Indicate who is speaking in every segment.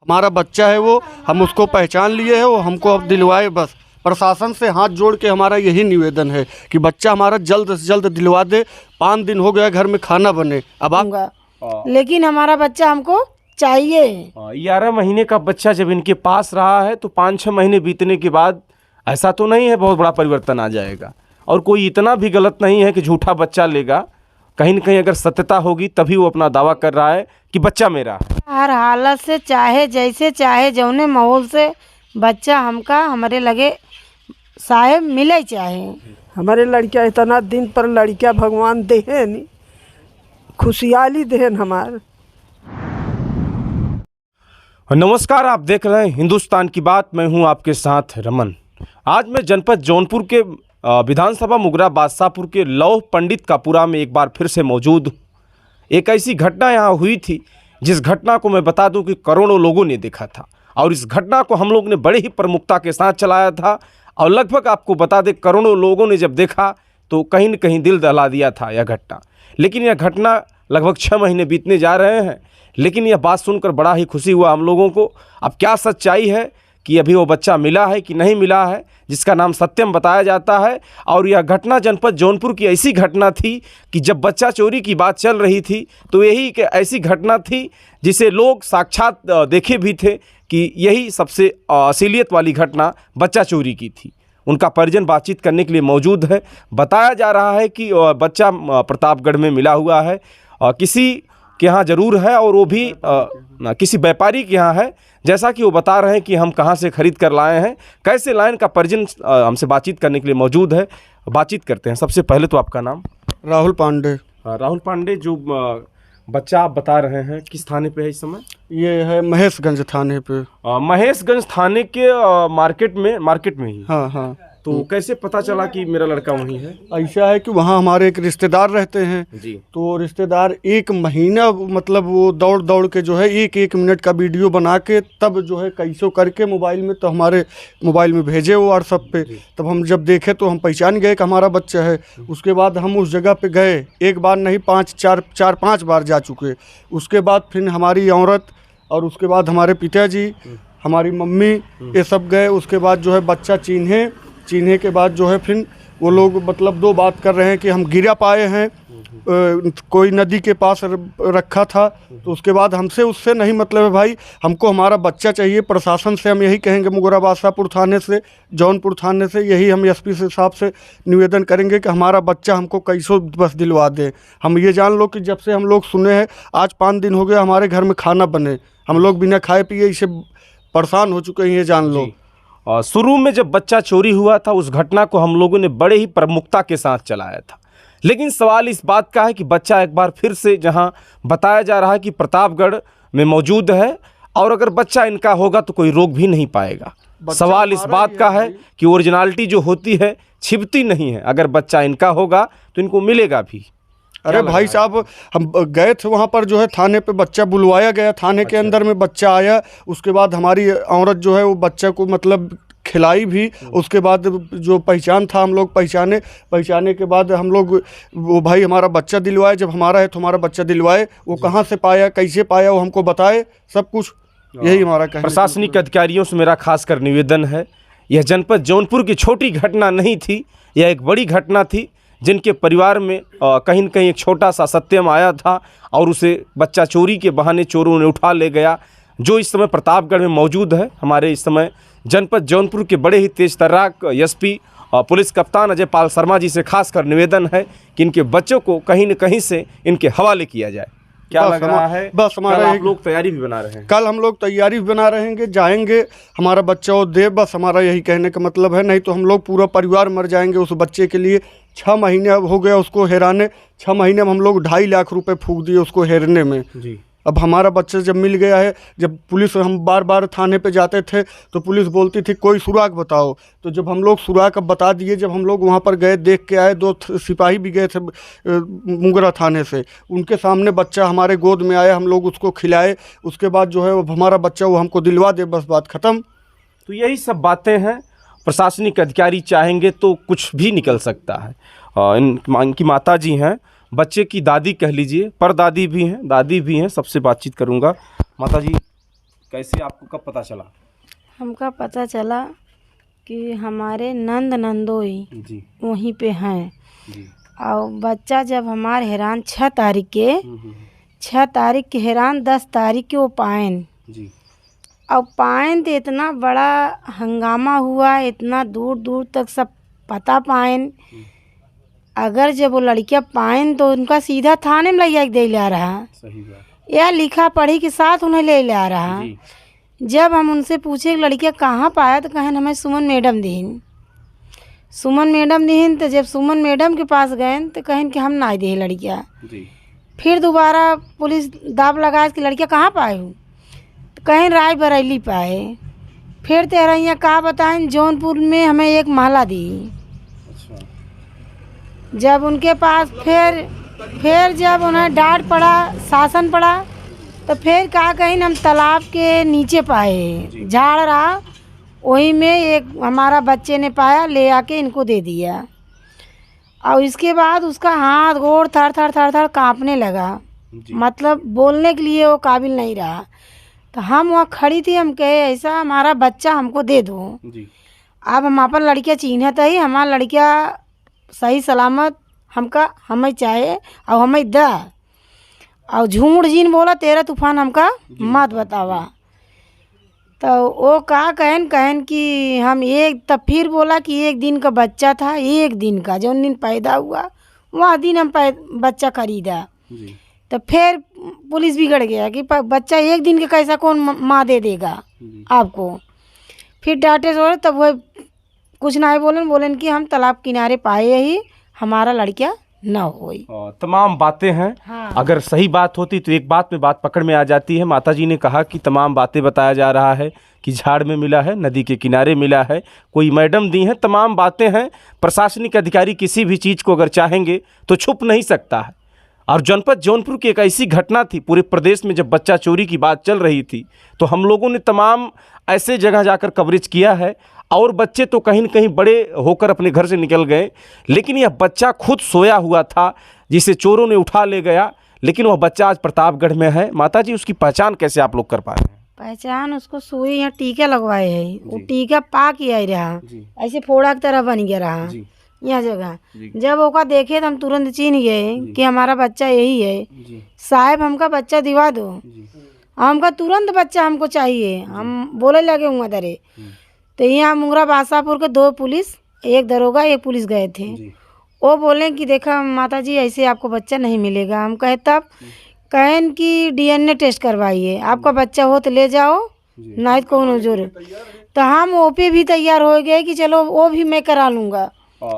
Speaker 1: हमारा बच्चा है वो, हम उसको पहचान लिए हैं, वो हमको अब दिलवाए बस। प्रशासन से हाथ जोड़ के हमारा यही निवेदन है कि बच्चा हमारा जल्द से जल्द दिलवा दे। 5 दिन हो गया घर में खाना बने, अब आप
Speaker 2: लेकिन हमारा बच्चा हमको चाहिए।
Speaker 3: 11 महीने का बच्चा जब इनके पास रहा है तो 5-6 महीने बीतने के बाद ऐसा तो नहीं है बहुत बड़ा परिवर्तन आ जाएगा। और कोई इतना भी गलत नहीं है कि झूठा बच्चा लेगा, कहीं न कहीं अगर सत्यता होगी तभी वो अपना दावा कर रहा है कि बच्चा मेरा है।
Speaker 2: हर हालत से चाहे जैसे चाहे जौने माहौल से बच्चा हमका हमारे लगे साहेब मिले चाहे।
Speaker 4: हमारे लड़किया इतना दिन पर लड़किया भगवान देहन, खुशहाली देहन हमार।
Speaker 3: नमस्कार, आप देख रहे हैं हिंदुस्तान की बात, मैं हूं आपके साथ रमन। आज मैं जनपद जौनपुर के विधानसभा मुगरा बादशाहपुर के लौह पंडित कापुरा में एक बार फिर से मौजूद हूँ। एक ऐसी घटना यहाँ हुई थी जिस घटना को मैं बता दूं कि करोड़ों लोगों ने देखा था और इस घटना को हम लोग ने बड़े ही प्रमुखता के साथ चलाया था। और लगभग आपको बता दें करोड़ों लोगों ने जब देखा तो कहीं न कहीं दिल दहला दिया था यह घटना। लेकिन यह घटना लगभग 6 महीने बीतने जा रहे हैं, लेकिन यह बात सुनकर बड़ा ही खुशी हुआ हम लोगों को। अब क्या सच्चाई है कि अभी वो बच्चा मिला है कि नहीं मिला है, जिसका नाम सत्यम बताया जाता है। और यह घटना जनपद जौनपुर की ऐसी घटना थी कि जब बच्चा चोरी की बात चल रही थी तो यही एक ऐसी घटना थी जिसे लोग साक्षात देखे भी थे कि यही सबसे असलियत वाली घटना बच्चा चोरी की थी। उनका परिजन बातचीत करने के लिए मौजूद है। बताया जा रहा है कि बच्चा प्रतापगढ़ में मिला हुआ है, किसी के यहाँ ज़रूर है और वो भी किसी व्यापारी के यहाँ है, जैसा कि वो बता रहे हैं कि हम कहाँ से खरीद कर लाए हैं, कैसे लाए। का परिजन हमसे बातचीत करने के लिए मौजूद है, बातचीत करते हैं। सबसे पहले तो आपका नाम?
Speaker 1: राहुल पांडे।
Speaker 3: राहुल पांडे, जो बच्चा आप बता रहे हैं किस थाने पे है इस समय?
Speaker 1: ये है महेशगंज थाने पे।
Speaker 3: महेशगंज थाने के मार्केट में ही?
Speaker 1: हाँ हाँ।
Speaker 3: तो कैसे पता चला कि मेरा लड़का वहीं है?
Speaker 1: ऐसा है कि वहाँ हमारे एक रिश्तेदार रहते हैं
Speaker 3: जी।
Speaker 1: तो रिश्तेदार 1 महीना मतलब वो दौड़ दौड़ के जो है 1-1 मिनट का वीडियो बना के तब जो है कैसो करके मोबाइल में, तो हमारे मोबाइल में भेजे वो व्हाट्सअप पे। तब हम जब देखे तो हम पहचान गए कि हमारा बच्चा है। उसके बाद हम उस जगह पे गए, एक बार नहीं 4-5 बार जा चुके। उसके बाद फिर हमारी औरत और उसके बाद हमारे पिताजी, हमारी मम्मी, ये सब गए। उसके बाद जो है बच्चा चीन्हे के बाद जो है फिर वो लोग मतलब 2 बात कर रहे हैं कि हम गिरा पाए हैं, कोई नदी के पास रखा था। तो उसके बाद हमसे उससे नहीं मतलब है भाई, हमको हमारा बच्चा चाहिए। प्रशासन से हम यही कहेंगे, मुगरा बादशाहपुर थाने से, जौनपुर थाने से, यही हम एसपी से साहब से निवेदन करेंगे कि हमारा बच्चा हमको कैसो बस दिलवा दें। हम ये जान लो कि जब से हम लोग सुने हैं, आज 5 दिन हो गया हमारे घर में खाना बने, हम लोग बिना खाए पिए इसे परेशान हो चुके हैं, ये जान लो।
Speaker 3: शुरू में जब बच्चा चोरी हुआ था उस घटना को हम लोगों ने बड़े ही प्रमुखता के साथ चलाया था, लेकिन सवाल इस बात का है कि बच्चा एक बार फिर से जहां बताया जा रहा है कि प्रतापगढ़ में मौजूद है, और अगर बच्चा इनका होगा तो कोई रोक भी नहीं पाएगा। सवाल इस बात का है कि ओरिजिनलिटी जो होती है छिपती नहीं है, अगर बच्चा इनका होगा तो इनको मिलेगा भी।
Speaker 1: अरे भाई साहब, हम गए थे वहाँ पर जो है थाने पे, बच्चा बुलवाया गया थाने के अंदर में, बच्चा आया। उसके बाद हमारी औरत जो है वो बच्चा को मतलब खिलाई भी। उसके बाद जो पहचान था हम लोग पहचाने के बाद हम लोग वो भाई हमारा बच्चा दिलवाए, जब हमारा है तो हमारा बच्चा दिलवाए। वो कहाँ से पाया, कैसे पाया, वो हमको बताए सब कुछ। यही हमारा कहना।
Speaker 3: प्रशासनिक अधिकारियों से मेरा खासकर निवेदन है, यह जनपद जौनपुर की छोटी घटना नहीं थी, यह एक बड़ी घटना थी जिनके परिवार में कहीं न कहीं एक छोटा सा सत्यम आया था और उसे बच्चा चोरी के बहाने चोरों ने उठा ले गया, जो इस समय प्रतापगढ़ में मौजूद है। हमारे इस समय जनपद जौनपुर के बड़े ही तेज तर्राक एसपी पुलिस कप्तान अजय पाल शर्मा जी से खासकर निवेदन है कि इनके बच्चों को कहीं न कहीं से इनके हवाले किया जाए। क्या लग रहा है?
Speaker 1: बस हमारा
Speaker 3: आप लोग तैयारी भी बना रहे हैं?
Speaker 1: कल हम लोग तैयारी भी बना रहेंगे, जाएंगे, हमारा बच्चा वो दे, बस हमारा यही कहने का मतलब है। नहीं तो हम लोग पूरा परिवार मर जाएंगे उस बच्चे के लिए। 6 महीने अब हो गया उसको हेराने, 6 महीने में हम लोग 2.5 लाख रुपए फूंक दिए उसको हेरने में
Speaker 3: जी।
Speaker 1: अब हमारा बच्चा जब मिल गया है, जब पुलिस, हम बार बार थाने पे जाते थे तो पुलिस बोलती थी कोई सुराग बताओ, तो जब हम लोग सुराग अब बता दिए, जब हम लोग वहाँ पर गए, देख के आए, 2 सिपाही भी गए थे मुगरा थाने से, उनके सामने बच्चा हमारे गोद में आया, हम लोग उसको खिलाए। उसके बाद जो है वो हमारा बच्चा वो हमको दिलवा दे, बस बात ख़त्म।
Speaker 3: तो यही सब बातें हैं, प्रशासनिक अधिकारी चाहेंगे तो कुछ भी निकल सकता है। इनकी माता जी हैं, बच्चे की दादी कह लीजिए, परदादी भी हैं, दादी भी हैं, सबसे बातचीत करूंगा। माता जी, कैसे आपको कब पता चला?
Speaker 2: हमका पता चला कि हमारे नंदोई
Speaker 3: जी
Speaker 2: वहीं पे हैं।
Speaker 3: जी।
Speaker 2: और बच्चा जब हमारे हैरान 6 तारीख के 6 तारीख के हैरान 10 तारीख के वो पायन
Speaker 3: जी।
Speaker 2: अब पायन तो इतना बड़ा हंगामा हुआ, इतना दूर दूर तक सब पता पायन। अगर जब वो लड़कियां पायन तो उनका सीधा थाने में ले दे ला रहा,
Speaker 3: सही बात।
Speaker 2: या लिखा पढ़ी के साथ उन्हें ले ला रहा।
Speaker 3: जी।
Speaker 2: जब हम उनसे पूछे कि लड़कियां कहाँ पाया, तो कहें हमें सुमन मैडम दीन। सुमन मैडम दीन, तो जब सुमन मैडम के पास गए तो कहें कि हम ना दे लड़कियां।
Speaker 3: जी।
Speaker 2: फिर दोबारा पुलिस दाब लगा कि लड़कियां कहाँ पाए हो, तो कहीं रायबरेली पाए। फिर तेरा यहाँ कहा बताएं जौनपुर में हमें एक माला दी।
Speaker 3: अच्छा।
Speaker 2: जब उनके पास फिर जब उन्हें डांट पड़ा, शासन पड़ा, तो फिर कहा कहीं हम तालाब के नीचे पाए, झाड़ रहा, वही में एक हमारा बच्चे ने पाया, ले आके इनको दे दिया। और इसके बाद उसका हाथ गोड़ थर थर थर थर काँपने लगा, मतलब बोलने के लिए वो काबिल नहीं रहा। तो हम वहाँ खड़ी थी, हम कहे ऐसा हमारा बच्चा हमको दे दो।
Speaker 3: जी।
Speaker 2: अब हम अपन लड़कियाँ चिन्हत ही, हमारा लड़कियाँ सही सलामत हमका हमें चाहे और हमें दा। और झूठ जीन बोला तेरा तूफान हमका मत बतावा। तो वो का कहन कि हम एक, तब फिर बोला कि एक दिन का बच्चा था, एक दिन का जो दिन पैदा हुआ वह दिन हम बच्चा खरीदा।
Speaker 3: जी।
Speaker 2: तो फिर पुलिस बिगड़ गया कि बच्चा एक दिन के कैसा कौन माँ दे देगा आपको। फिर डांटे जोड़े, तब वह कुछ ना बोलन कि हम तालाब किनारे पाए ही, हमारा लड़कियाँ न होई।
Speaker 3: तमाम बातें हैं।
Speaker 2: हाँ।
Speaker 3: अगर सही बात होती तो एक बात में बात पकड़ में आ जाती है। माताजी ने कहा कि तमाम बातें बताया जा रहा है कि झाड़ में मिला है, नदी के किनारे मिला है, कोई मैडम दी है, तमाम बातें हैं। प्रशासनिक अधिकारी किसी भी चीज़ को अगर चाहेंगे तो छुप नहीं सकता है। और जनपद जौनपुर की एक ऐसी घटना थी, पूरे प्रदेश में जब बच्चा चोरी की बात चल रही थी तो हम लोगों ने तमाम ऐसे जगह जाकर कवरेज किया है। और बच्चे तो कहीं न कहीं बड़े होकर अपने घर से निकल गए, लेकिन यह बच्चा खुद सोया हुआ था जिसे चोरों ने उठा ले गया। लेकिन वह बच्चा आज प्रतापगढ़ में है। माताजी, उसकी पहचान कैसे आप लोग कर पा रहे हैं?
Speaker 2: पहचान उसको सुई यहाँ टीका लगवाए है, वो टीका पाक ही आई रहा, ऐसे फोड़ा की तरह बन गया रहा यह जगह। जब ओका देखे तो हम तुरंत चिन्ह गए कि हमारा बच्चा यही है। साहब हमका बच्चा दिवा दो, हमका तुरंत बच्चा हमको चाहिए। हम बोले लगे हुआ दरे। तो यहाँ मुंगरा बादशाहपुर के 2 पुलिस, एक दरोगा एक पुलिस गए थे। वो बोले कि देखा माताजी ऐसे आपको बच्चा नहीं मिलेगा। हम कहे तब कहें कि DNA टेस्ट करवाइए, आपका बच्चा हो तो ले जाओ, नहीं तो कौन जोर। तो हम वो पे भी तैयार हो गए कि चलो वो भी मैं करा लूँगा,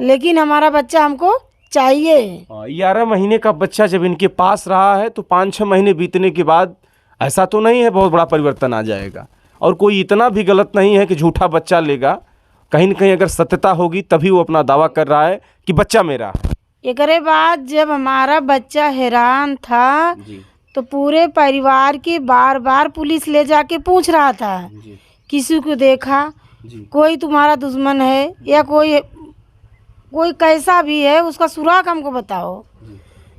Speaker 2: लेकिन हमारा बच्चा हमको चाहिए।
Speaker 3: 11 महीने का बच्चा जब इनके पास रहा है तो 5-6 महीने बीतने के बाद ऐसा तो नहीं है बहुत बड़ा परिवर्तन आ जाएगा। और कोई इतना भी गलत नहीं है कि झूठा बच्चा लेगा, कहीं न कहीं अगर सत्यता होगी तभी वो अपना दावा कर रहा है कि बच्चा मेरा है।
Speaker 2: एकरे बाद जब हमारा बच्चा हैरान था तो पूरे परिवार के बार बार पुलिस ले जाके पूछ रहा था, किसी को देखा, कोई तुम्हारा दुश्मन है या कोई कैसा भी है उसका सुराग हमको बताओ।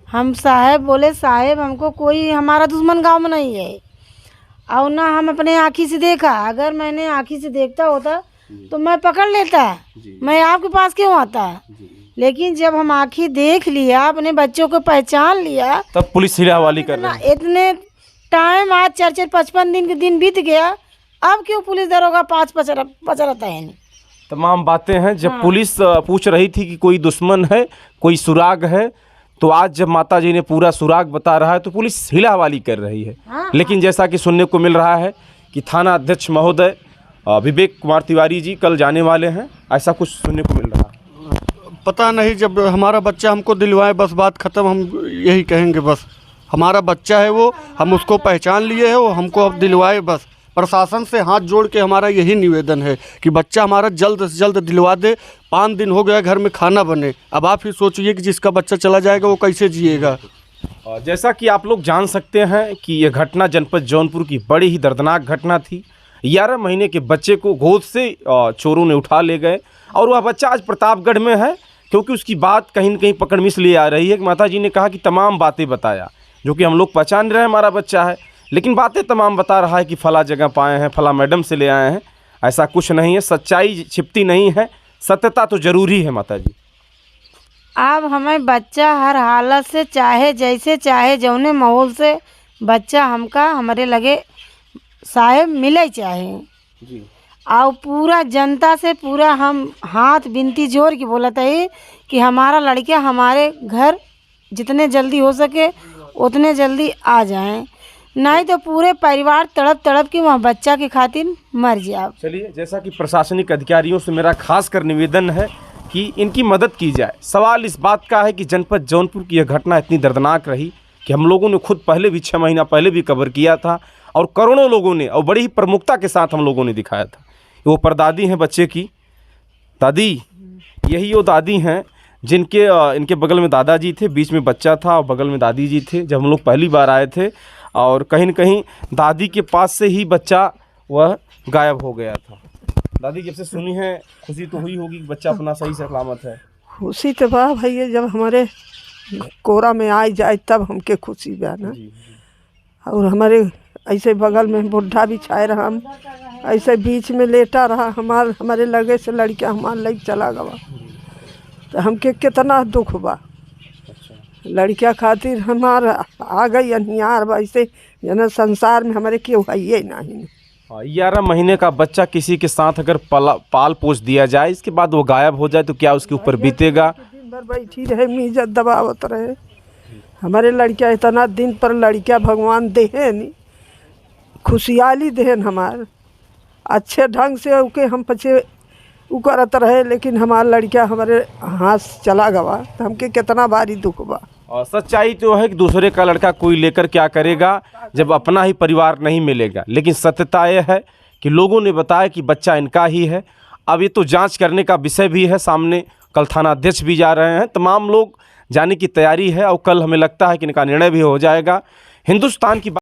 Speaker 2: हम साहब बोले साहब हमको कोई हमारा दुश्मन गांव में नहीं है, और ना हम अपने आँखी से देखा। अगर मैंने आँखी से देखता होता तो मैं पकड़ लेता, मैं आपके पास क्यों आता। लेकिन जब हम आँखी देख लिया, अपने बच्चों को पहचान लिया,
Speaker 3: तब पुलिस हिलावाली कर रही है।
Speaker 2: इतने टाइम आज 4-55 दिन के दिन बीत गया, अब क्यों पुलिस दरोगा 5 पचरता है।
Speaker 3: तमाम बातें हैं। जब पुलिस पूछ रही थी कि कोई दुश्मन है, कोई सुराग है, तो आज जब माताजी ने पूरा सुराग बता रहा है तो पुलिस हिलावाली कर रही है। लेकिन जैसा कि सुनने को मिल रहा है कि थाना अध्यक्ष महोदय विवेक कुमार तिवारी जी कल जाने वाले हैं, ऐसा कुछ सुनने को मिल रहा है।
Speaker 1: पता नहीं, जब हमारा बच्चा हमको दिलवाए बस बात ख़त्म। हम यही कहेंगे बस हमारा बच्चा है वो, हम उसको पहचान लिए हैं, वो हमको अब दिलवाए। बस प्रशासन से हाथ जोड़ के हमारा यही निवेदन है कि बच्चा हमारा जल्द से जल्द दिलवा दे। 5 दिन हो गया घर में खाना बने, अब आप ही सोचिए कि जिसका बच्चा चला जाएगा वो कैसे जिएगा।
Speaker 3: जैसा कि आप लोग जान सकते हैं कि यह घटना जनपद जौनपुर की बड़ी ही दर्दनाक घटना थी। 11 महीने के बच्चे को गोद से चोरों ने उठा ले गए और वह बच्चा आज प्रतापगढ़ में है, क्योंकि उसकी बात कहीं न कहीं पकड़ में इसलिए आ रही है कि माताजी ने कहा कि तमाम बातें बताया जो कि हम लोग पहचान रहे हैं हमारा बच्चा है। लेकिन बातें तमाम बता रहा है कि फला जगह पाए हैं, फला मैडम से ले आए हैं। ऐसा कुछ नहीं है, सच्चाई छिपती नहीं है, सत्यता तो जरूरी है माता जी।
Speaker 2: अब हमें बच्चा हर हालत से, चाहे जैसे चाहे जौने माहौल से बच्चा हमका हमारे लगे साहेब मिले चाहे
Speaker 3: जी।
Speaker 2: और पूरा जनता से पूरा हम हाथ बिनती जोड़ के बोलत है कि हमारा लड़का हमारे घर जितने जल्दी हो सके उतने जल्दी आ जाएं, नहीं तो पूरे परिवार तड़प तड़प के वहाँ बच्चा के खातिर मर जाए।
Speaker 3: चलिए, जैसा कि प्रशासनिक अधिकारियों से मेरा खास कर निवेदन है कि इनकी मदद की जाए। सवाल इस बात का है कि जनपद जौनपुर की यह घटना इतनी दर्दनाक रही कि हम लोगों ने खुद पहले भी 6 महीना पहले भी कवर किया था और करोड़ों लोगों ने और बड़ी ही प्रमुखता के साथ हम लोगों ने दिखाया था। वो परदादी हैं बच्चे की, दादी, यही वो दादी हैं जिनके इनके बगल में दादाजी थे, बीच में बच्चा था और बगल में दादी जी थे। जब हम लोग पहली बार आए थे और कहीं न कहीं दादी के पास से ही बच्चा वह गायब हो गया था। दादी, जब से सुनी है खुशी तो हुई होगी कि बच्चा अपना सही से सलामत है।
Speaker 4: खुशी तो बा भैया, जब हमारे कोरा में आ जाए तब हमके खुशी बा ना। और हमारे ऐसे बगल में बुढ़ा भी छाए रहा, हम ऐसे बीच में लेटा रहा, हमारे लगे से लड़का हमारे लग चला गवा, तो हमके कितना दुख बा। लड़का खातिर हमारा आ गई अनियार वैसे जना संसार में हमारे क्यों है ये नहीं।
Speaker 3: 11 महीने का बच्चा किसी के साथ अगर पाल पोस दिया जाए, इसके बाद वो गायब हो जाए तो क्या उसके ऊपर बीतेगा।
Speaker 4: दिन भर बैठी रहे, मीजत दबावत रहे। हमारे लड़का इतना दिन पर लड़का भगवान देहन, खुशहाली देहन हमार अच्छे ढंग से ओके हम पछे उ करत रहे, लेकिन हमारा लड़का हमारे हाथ चला गवा तो हमके कितना भारी दुख बा।
Speaker 3: और सच्चाई तो है कि दूसरे का लड़का कोई लेकर क्या करेगा जब अपना ही परिवार नहीं मिलेगा। लेकिन सत्यता यह है कि लोगों ने बताया कि बच्चा इनका ही है। अब ये तो जांच करने का विषय भी है सामने, कल थाना अध्यक्ष भी जा रहे हैं, तमाम लोग जाने की तैयारी है और कल हमें लगता है कि इनका निर्णय भी हो जाएगा। हिंदुस्तान की